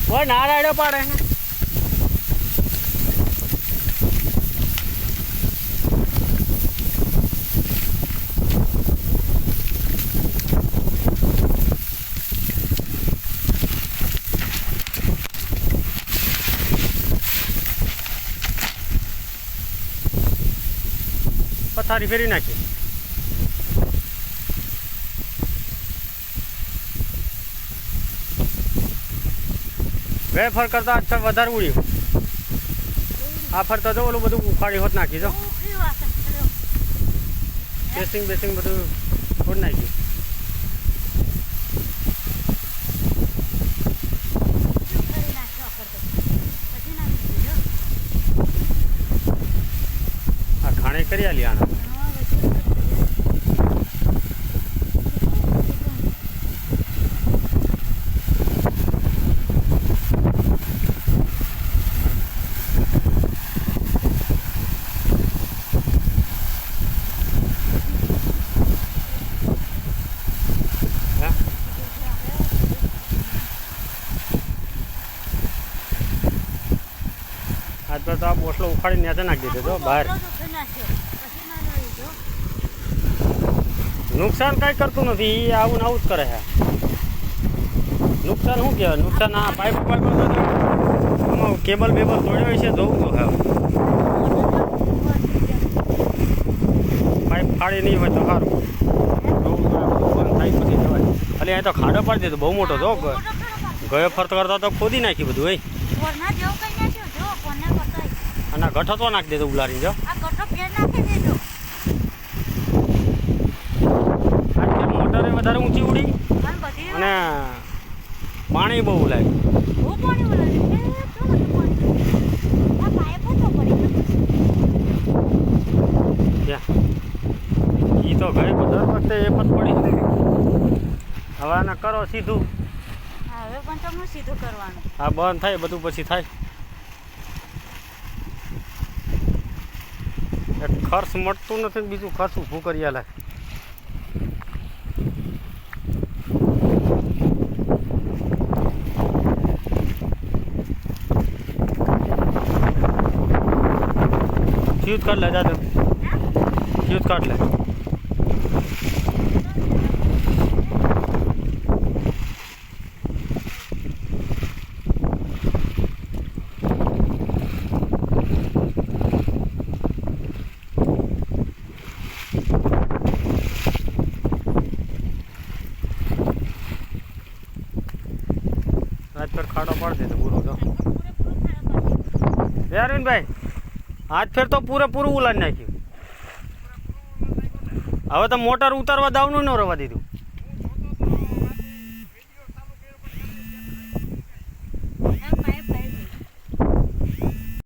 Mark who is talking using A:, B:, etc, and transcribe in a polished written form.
A: કોઈ ના રાડ્યો પાડે પથારી ફેરી નાખી વેફર કરતા આજ વધારે ઉડ્યું આ ફરતા તો ઓલું બધું ઉખાડી હોત નાખી જો બેસિંગ બધું ખોટ નાખ્યું આ ખાણે કરી આલી આના આજ પર તો આ બોસલો ઉખાડી નેચે નાખી દીધો બહાર નુકસાન કાંઈ કરતું નથી આવું ને આવું જ કરે છે નુકસાન શું કહેવાય નુકસાન આ પાઇપ કેબલ બેબલ તોડ્યો છે જોવું તો હા પાઇપ ફાડી નહીં હોય તો સારું જોવું થાય પછી જવાય ખાલી અહીં તો ખાડો પાડી દીધો બહુ મોટો જો ગયો ફરતો કરતા તો ખોદી નાખ્યું બધું ભાઈ અને ગઠો તો નાખી દેતો ઉલારી જો મોટરે વધારે ઊંચી ઉડી અને પાણી બહુ લાગ્યું એ તો ગઈ દર વખતે એ પણ પડી હવે આને કરો સીધું
B: હવે પણ તમને સીધું કરવાનું
A: હા બંધ થાય બધું પછી થાય ખર્ચ મળતું નથી બીજું ખર્ચ ઊભું કરી આલે ફ્યુઝ કાઢ લે જાજો ફ્યુઝ કાઢ લે આજ ફેર ખાડો પાડી દે તો પૂરો તો અરવિંદભાઈ આજ ફેર તો પૂરેપૂરું ઉલાડી નાખ્યું હવે તો મોટર ઉતારવા દાવનું ન રવા દીધું